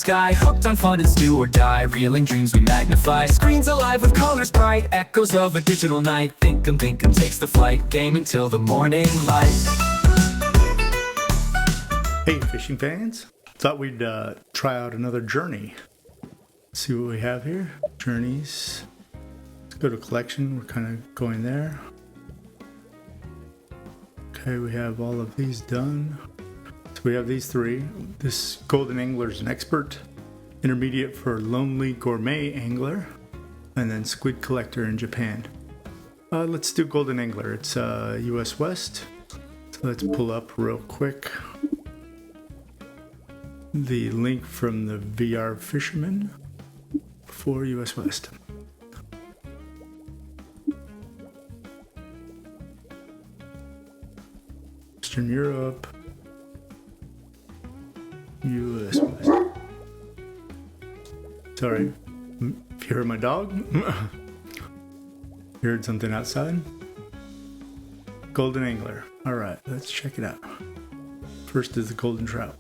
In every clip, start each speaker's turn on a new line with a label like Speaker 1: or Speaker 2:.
Speaker 1: Sky hooked on fun, it's do or die. Reeling dreams we magnify. Screens alive with colors bright. Echoes of a digital night. Thinkum takes the flight. Gaming till the morning light.
Speaker 2: Hey fishing fans, thought we'd try out another journey. See what we have here. Journeys. Let's go to collection. We're kind of going there. Okay, we have all of these done. So we have these three. This golden angler is an expert, intermediate for lonely gourmet angler, and then squid collector in Japan. Let's do golden angler. It's US West. So let's pull up real quick the link from the VR fisherman for US West. Eastern Europe, US West. Sorry, if you heard my dog, you heard something outside. Golden angler. All right, let's check it out. First is the golden trout.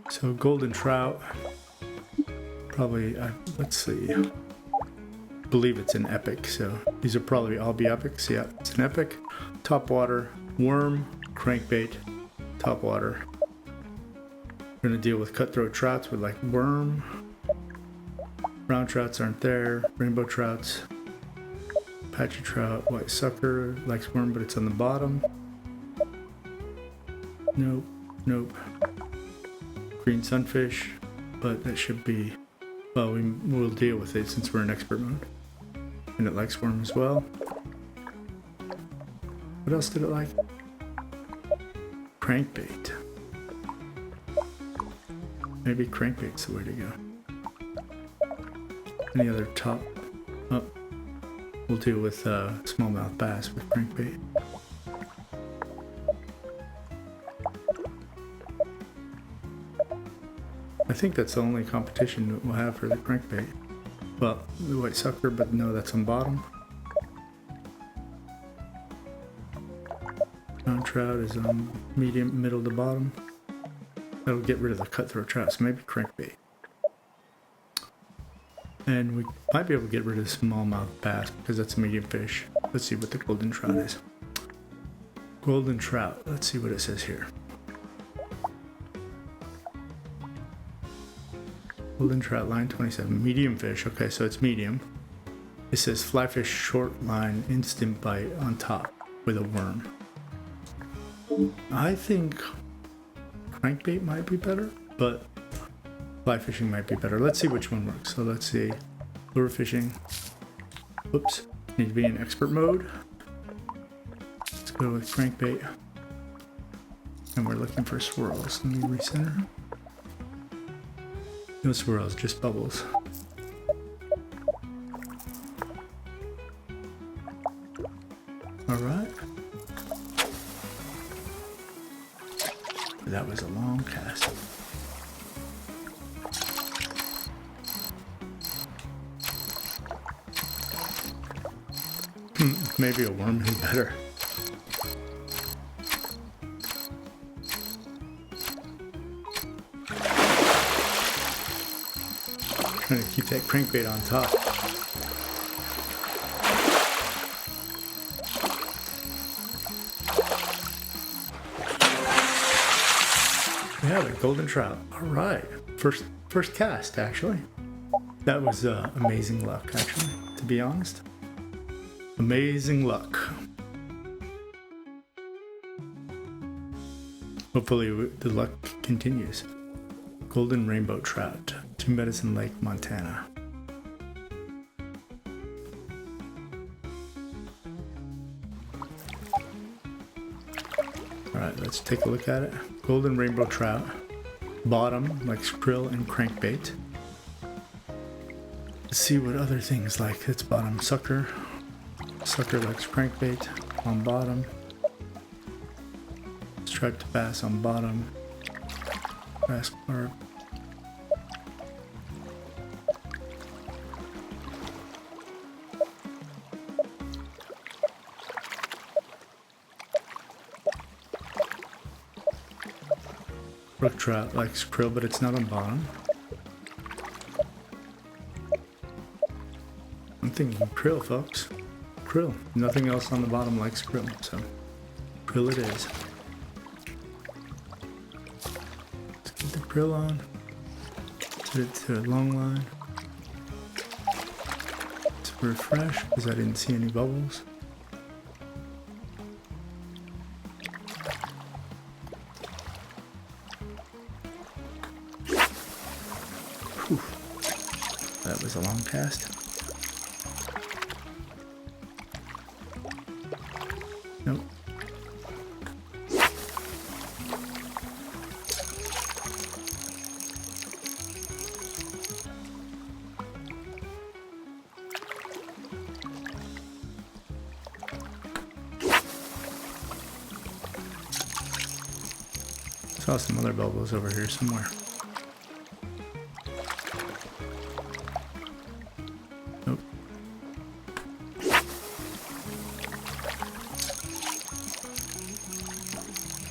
Speaker 2: So golden trout, probably, let's see, I believe it's an epic, so these are probably all be epics. Yeah, it's an epic. Top water, worm, crankbait, top water. We're gonna deal with cutthroat trouts with like worm. Brown trouts aren't there, rainbow trouts, patchy trout, white sucker, likes worm but it's on the bottom. Nope. Green sunfish, but that should be, well, we'll deal with it since we're in expert mode. And it likes worm as well. What else did it like? Crankbait. Maybe crankbait's the way to go. Any other top? Oh, we'll deal with smallmouth bass with crankbait. I think that's the only competition that we'll have for the crankbait. Well, the white sucker, but no, that's on bottom. Brown trout is on medium, middle to bottom. That'll get rid of the cutthroat trout, so maybe crankbait. And we might be able to get rid of the smallmouth bass because that's a medium fish. Let's see what the golden trout is. Golden trout, let's see what it says here. Golden trout line 27, medium fish. Okay, so it's medium. It says fly fish short line instant bite on top with a worm. I think crankbait might be better, but fly fishing might be better. Let's see which one works. So let's see. Lure fishing. Whoops. Need to be in expert mode. Let's go with crankbait. And we're looking for swirls. Let me recenter. No swirls, just bubbles. Alright. That was a long cast. Maybe a worm is better. Trying to keep that crankbait on top. We have a golden trout. All right, first cast actually. That was amazing luck actually, to be honest. Amazing luck. Hopefully the luck continues. Golden rainbow trout. To Medicine Lake, Montana. Alright, let's take a look at it. Golden rainbow trout. Bottom likes krill and crankbait. Let's see what other things like. It's bottom sucker. Sucker likes crankbait on bottom. Striped bass on bottom. Bass carp. Brook trout likes krill, but it's not on bottom. I'm thinking krill, folks. Krill. Nothing else on the bottom likes krill, so krill it is. Let's get the krill on. Set it to a long line. Let's refresh because I didn't see any bubbles. Whew. That was a long cast. Nope. Saw some other bubbles over here somewhere. Nope.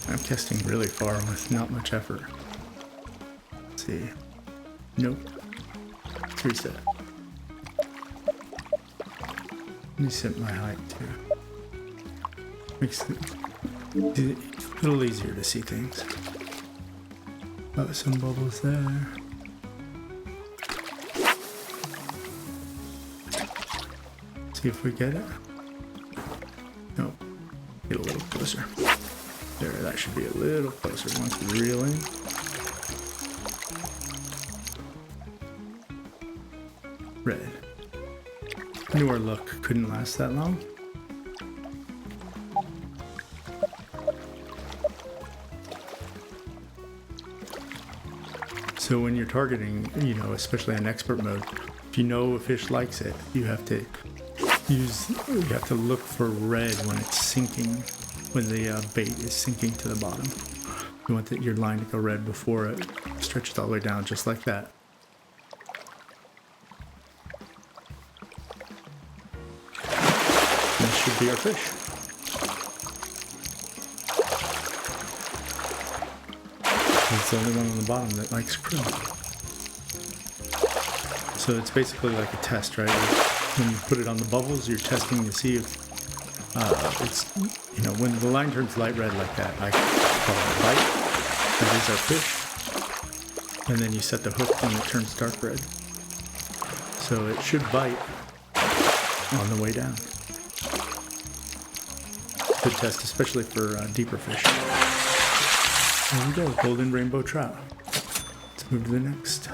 Speaker 2: I'm casting really far with not much effort. Let's see. Nope. Let's reset. Let me set my height too. Makes it a little easier to see things. Got some bubbles there. See if we get it. Nope. Get a little closer. There, that should be a little closer once we reel in. Red. I knew our luck couldn't last that long. So when you're targeting, you know, especially on expert mode, if you know a fish likes it, you have to look for red when it's sinking, when the bait is sinking to the bottom. You want your line to go red before it stretches all the way down, just like that. And this should be our fish. It's the only one on the bottom that likes krill. So it's basically like a test, right? When you put it on the bubbles, you're testing to see if it's, you know, when the line turns light red like that, I call it a bite. That is our fish. And then you set the hook when it turns dark red. So it should bite on the way down. Good test, especially for deeper fish. There we go, golden rainbow trout. Let's move to the next.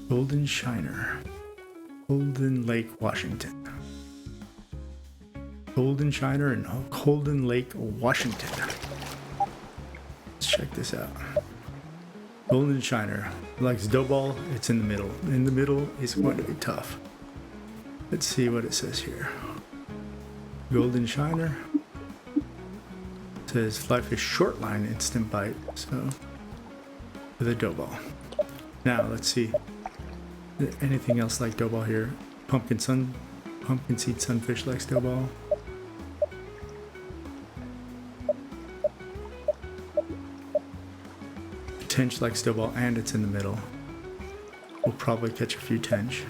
Speaker 2: Golden Shiner. Golden Lake, Washington. Golden Shiner in Golden Lake, Washington. Let's check this out. Golden Shiner likes dough ball. It's in the middle. In the middle is going to be tough. Let's see what it says here. Golden Shiner. It says fly fish short line instant bite. So with a dough ball. Now let's see. Anything else like dough ball here? Pumpkin seed sunfish likes dough ball. Tench likes dough ball and it's in the middle. We'll probably catch a few tench.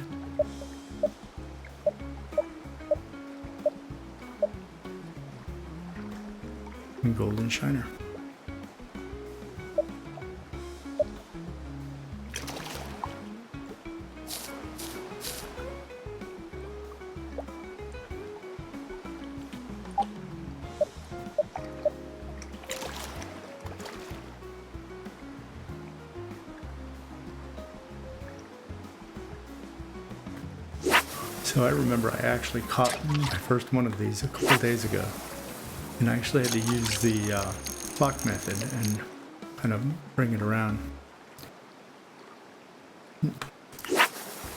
Speaker 2: And golden shiner. So I remember I actually caught my first one of these a couple of days ago, and I actually had to use the clock method and kind of bring it around.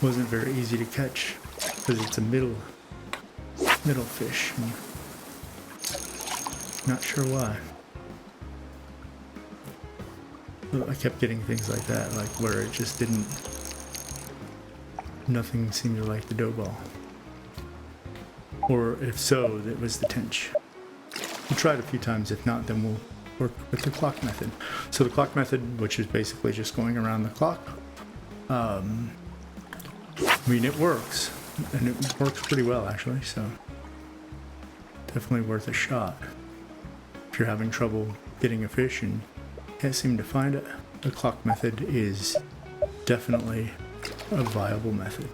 Speaker 2: Wasn't very easy to catch because it's a middle fish. Not sure why. But I kept getting things like that, like where it just didn't. Nothing seemed to like the dough ball. Or if so, it was the tench. We'll try it a few times. If not, then we'll work with the clock method. So the clock method, which is basically just going around the clock, I mean, it works. And it works pretty well, actually, so definitely worth a shot. If you're having trouble getting a fish and can't seem to find it, the clock method is definitely a viable method.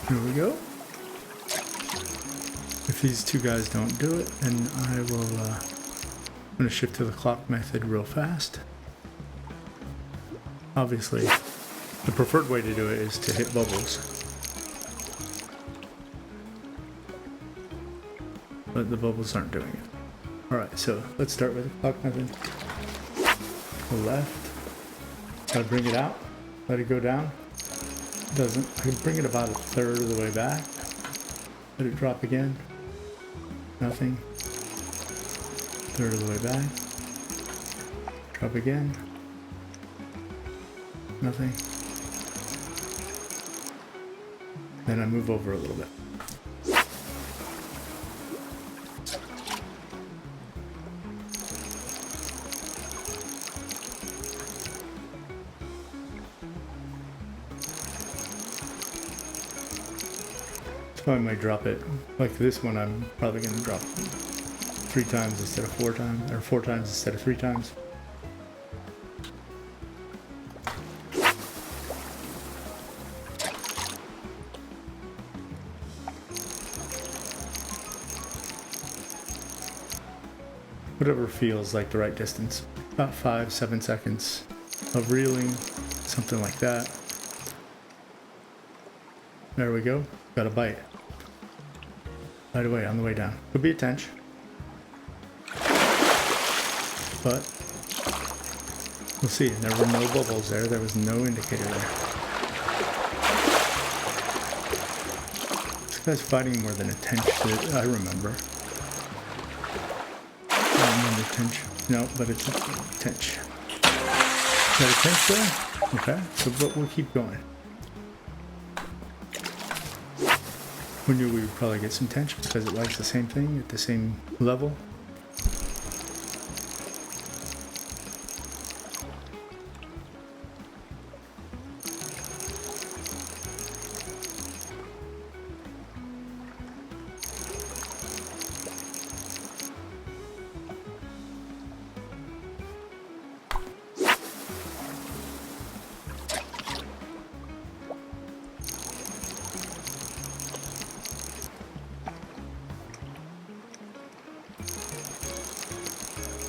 Speaker 2: Here we go. If these two guys don't do it, then I will, I'm going to shift to the clock method real fast. Obviously, the preferred way to do it is to hit bubbles. But the bubbles aren't doing it. Alright, so let's start with the clock method. The left. Gotta bring it out. Let it go down. Doesn't. I can bring it about a third of the way back. Let it drop again. Nothing. Third of the way back. Drop again. Nothing. Then I move over a little bit. So I might drop it, like this one I'm probably going to drop 3 times instead of 4 times, or 4 times instead of 3 times. Whatever feels like the right distance. About 5-7 seconds of reeling, something like that. There we go, got a bite. Right away, on the way down. Could be a tench. But we'll see. There were no bubbles there. There was no indicator there. This guy's fighting more than a tench that I remember. I remember tench. No, but it's a tench. Is that a tench there? Okay, so but we'll keep going. We knew we would probably get some tench because it likes the same thing at the same level.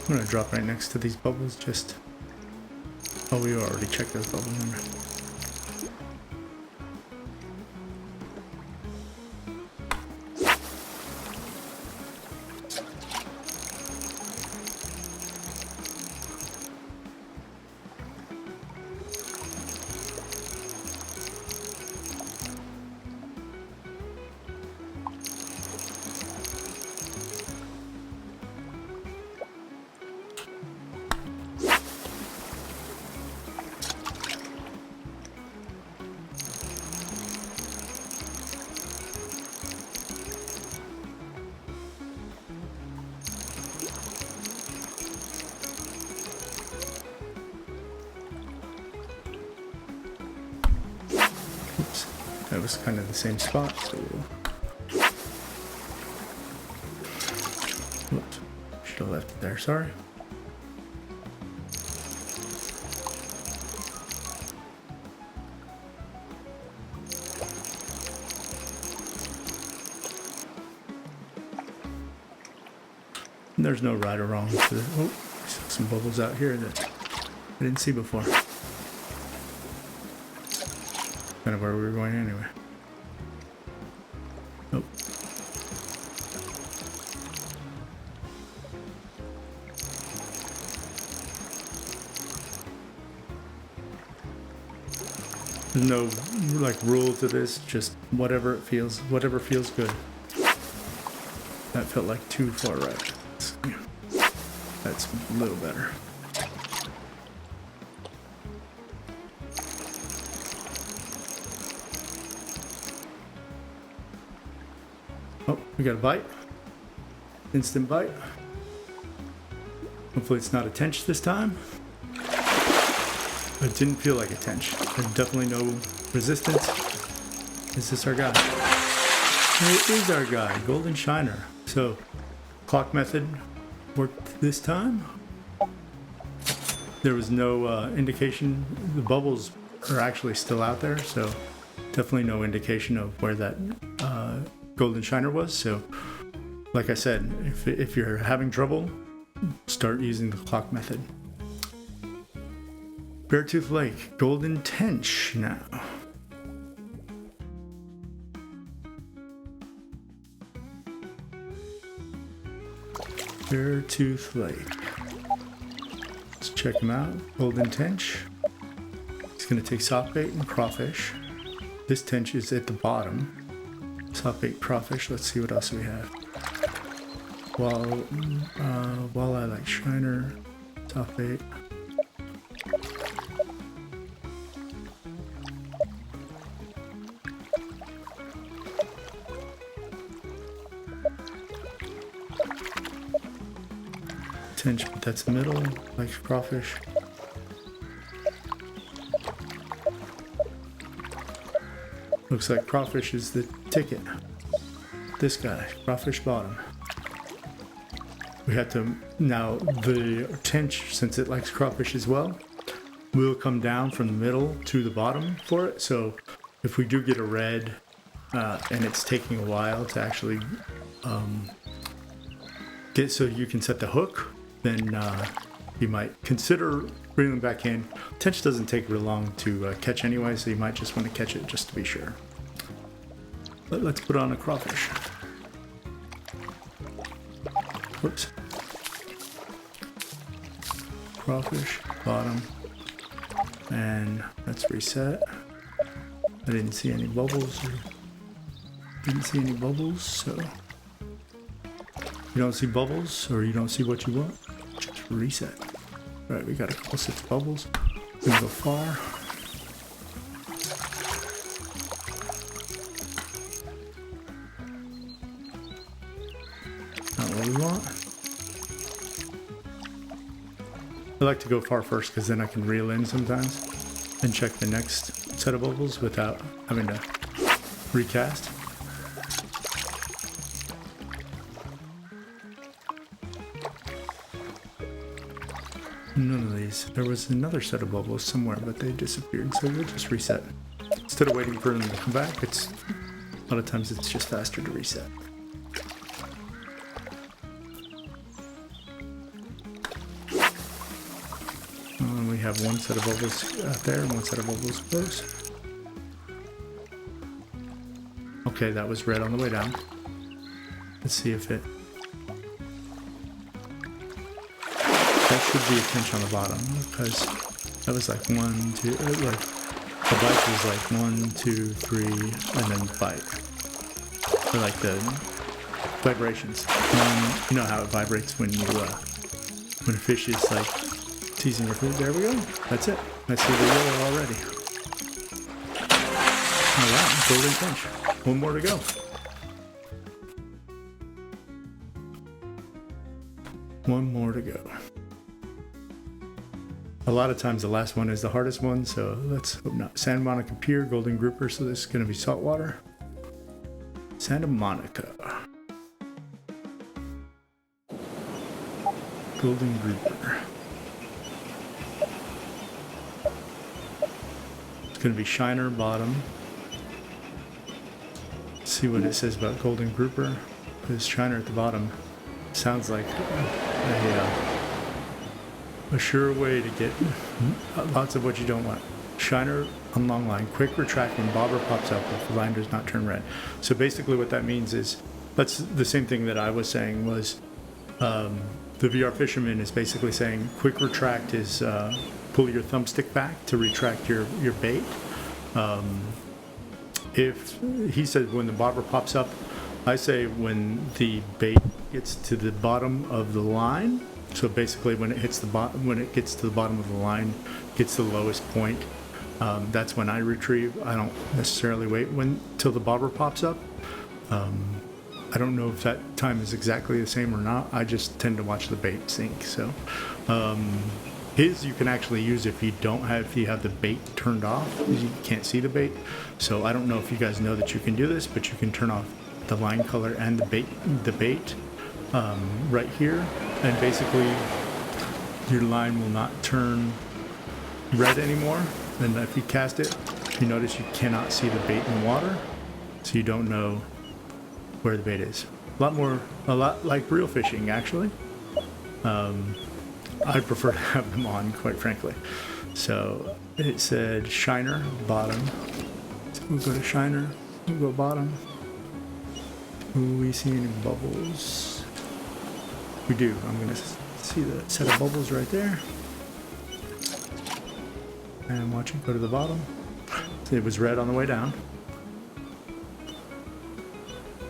Speaker 2: I'm gonna drop right next to these bubbles, just... Oh, we already checked those bubbles, remember? That was kind of the same spot, so whoops, should have left it there, sorry. And there's no right or wrong to this. Oh, some bubbles out here that I didn't see before. Kind of where we were going anyway. Oh. There's no like rule to this, just whatever feels good. That felt like too far right. That's a little better. We got a bite. Instant bite. Hopefully it's not a tench this time. It didn't feel like a tench. There's definitely no resistance. Is this our guy? It is our guy, Golden Shiner. So, clock method worked this time. There was no indication. The bubbles are actually still out there, so definitely no indication of where that Golden Shiner was. So, like I said, if you're having trouble, start using the clock method. Beartooth Lake, Golden Tench now. Beartooth Lake. Let's check him out. Golden Tench. He's going to take soft bait and crawfish. This tench is at the bottom. Soft bait, crawfish. Let's see what else we have. Walleye like Shiner. Soft bait. Tench, but that's the middle, like crawfish. Looks like crawfish is the ticket. This guy, crawfish bottom. We have to, now the tench, since it likes crawfish as well, will come down from the middle to the bottom for it. So if we do get a red and it's taking a while to actually get so you can set the hook, then you might consider reeling back in. Tench doesn't take real long to catch anyway, so you might just want to catch it just to be sure. But let's put on a crawfish. Whoops. Crawfish, bottom. And let's reset. I didn't see any bubbles. So you don't see bubbles or you don't see what you want, just reset. All right, we got a couple sets of bubbles. We can go far. Not what we want. I like to go far first because then I can reel in sometimes and check the next set of bubbles without having to recast. None of these. There was another set of bubbles somewhere, but they disappeared, so we'll just reset. Instead of waiting for them to come back, a lot of times it's just faster to reset. We have one set of bubbles out there and one set of bubbles close. Okay, that was red on the way down. Let's see if it... That should be a tench on the bottom because that was like 1, 2, like the bite was like 1, 2, 3, and then bite. Or like the vibrations. You know how it vibrates when you when a fish is like teasing your food. There we go. That's it. I see the yellow already. All right, golden tench. One more to go. One more to go. A lot of times the last one is the hardest one, so let's hope not. Santa Monica Pier, golden grouper, so this is going to be saltwater. Santa Monica. Golden grouper. It's going to be Shiner bottom. Let's see what it says about golden grouper. Because Shiner at the bottom sounds like a sure way to get lots of what you don't want. Shiner on long line, quick retract when bobber pops up if the line does not turn red. So basically what that means is, that's the same thing that I was saying was, the VR fisherman is basically saying quick retract is pull your thumbstick back to retract your bait. If he said when the bobber pops up, I say when the bait gets to the bottom of the line. So basically, when it hits the when it gets to the bottom of the line, gets to the lowest point, that's when I retrieve. I don't necessarily wait till the bobber pops up. I don't know if that time is exactly the same or not. I just tend to watch the bait sink. So his you can actually use if you have the bait turned off. You can't see the bait. So I don't know if you guys know that you can do this, but you can turn off the line color and the bait right here, and basically your line will not turn red anymore. And if you cast it, you notice you cannot see the bait in the water, so you don't know where the bait is. A lot like real fishing, actually. I prefer to have them on, quite frankly. So it said shiner, bottom. So we'll go to shiner, we'll go bottom. Do we see any bubbles? We do. I'm gonna see the set of bubbles right there. And watch it go to the bottom. It was red on the way down.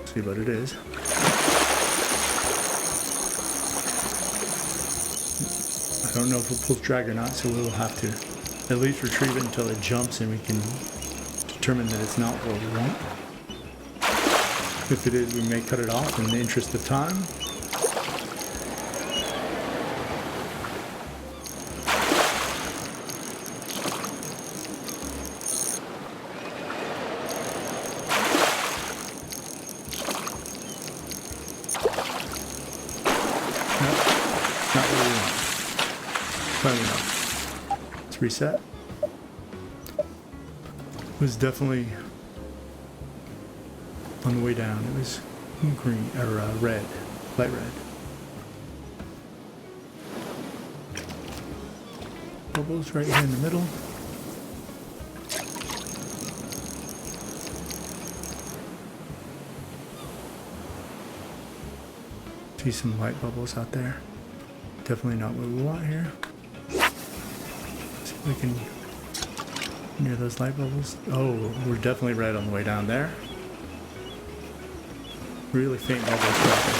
Speaker 2: See what it is. I don't know if it pulls drag or not, so we'll have to at least retrieve it until it jumps and we can determine that it's not what we want. If it is, we may cut it off in the interest of time. Not what we want. Finally not. Let's reset. It was definitely on the way down. It was green or red, light red. Bubbles right here in the middle. See some light bubbles out there. Definitely not what we want here. See if we can near those light bubbles. Oh, we're definitely red on the way down there. Really faint bubbles dropping.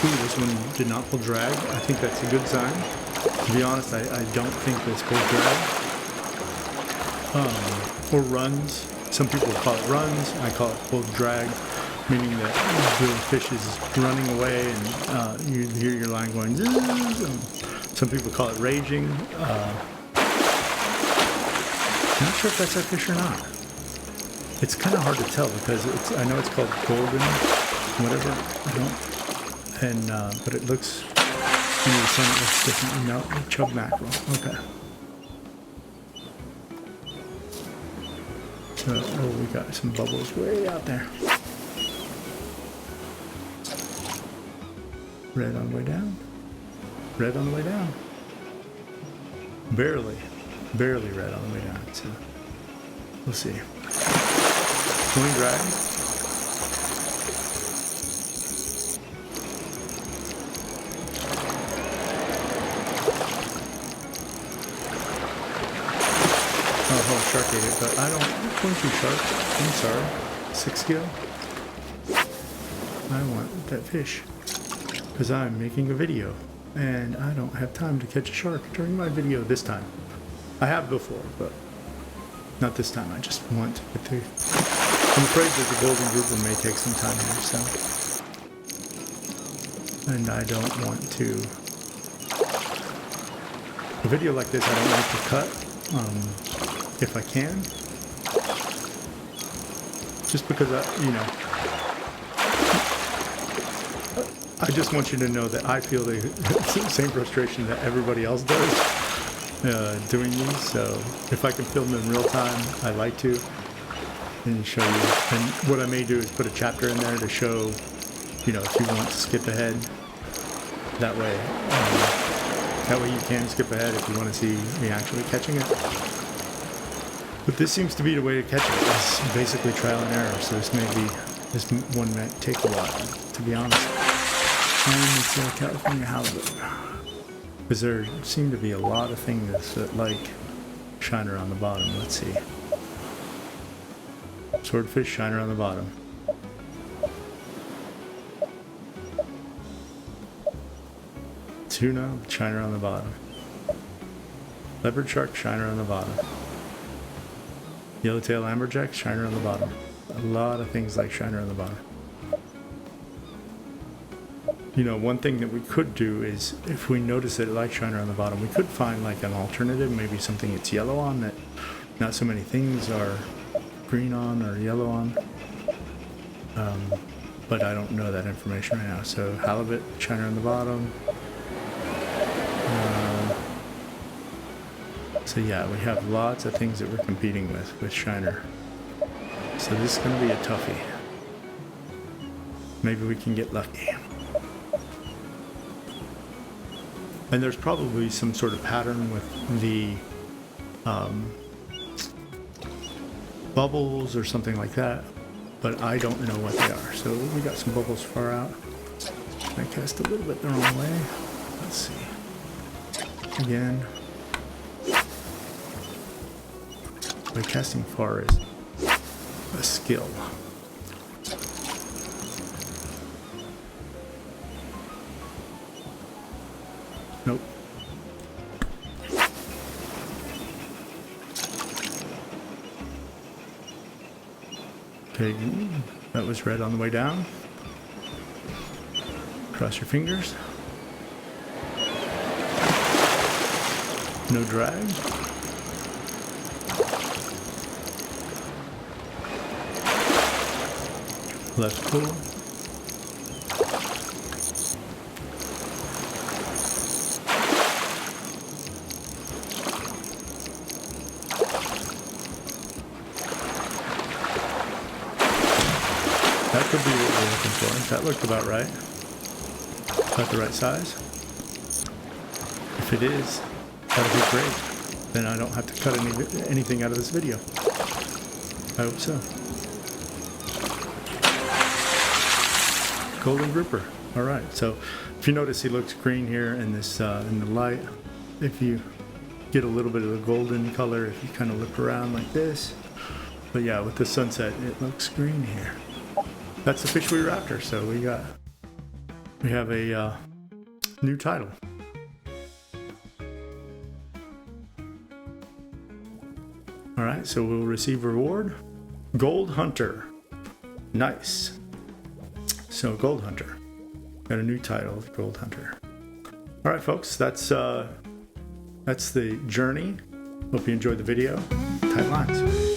Speaker 2: Ooh, this one did not pull drag. I think that's a good sign. To be honest, I don't think this pulls drag. Or runs. Some people call it runs. I call it pulled drag, meaning that the fish is running away and you hear your line going zzz. Some people call it raging. Not sure if that's our fish or not. It's kind of hard to tell because I know it's called golden, whatever. I don't. And but it looks. Maybe the sun looks different. No, chub mackerel. Okay. So, oh, we got some bubbles way out there. Red on the way down. Red on the way down. Barely red on the way down. So we'll see. Going drag. Oh, shark ate it, but I don't. Going to shark. I'm sorry. 6 kilo. I want that fish because I'm making a video and I don't have time to catch a shark during my video this time. I have before, but not this time. I just want to get through. I'm afraid that the golden grouper may take some time here, so. And I don't want to. A video like this, I don't like to cut, if I can. Just because, I just want you to know that I feel the same frustration that everybody else does doing these. So if I can film them in real time, I like to, and show you. And what I may do is put a chapter in there to show, if you want to skip ahead. That way you can skip ahead if you want to see me actually catching it. But this seems to be the way to catch it. It's basically trial and error. So this one might take a while, to be honest. And it's a California halibut. Because there seem to be a lot of things that like shiner on the bottom. Let's see. Swordfish, shiner on the bottom. Tuna, shiner on the bottom. Leopard shark, shiner on the bottom. Yellowtail amberjack, shiner on the bottom. A lot of things like shiner on the bottom. You know, one thing that we could do is, if we notice that light shiner on the bottom, we could find like an alternative, maybe something it's yellow on that not so many things are green on or yellow on. But I don't know that information right now. So halibut shiner on the bottom. So yeah, we have lots of things that we're competing with shiner. So this is going to be a toughie. Maybe we can get lucky. And there's probably some sort of pattern with the bubbles or something like that, but I don't know what they are. So we got some bubbles far out. I cast a little bit the wrong way. Let's see. Again. But casting far is a skill. Nope. Okay, that was red on the way down. Cross your fingers. No drag. Left pull. That could be what we're looking for. That looked about right. About the right size. If it is, that'll be great. Then I don't have to cut anything out of this video. I hope so. Golden grouper. All right. So if you notice, he looks green here in this in the light. If you get a little bit of the golden color, if you kind of look around like this. But yeah, with the sunset, it looks green here. That's the fish we were after. So we have a new title. All right. So we'll receive reward. Gold Hunter. Nice. So Gold Hunter. Got a new title, Gold Hunter. All right, folks. That's the journey. Hope you enjoyed the video. Tight lines.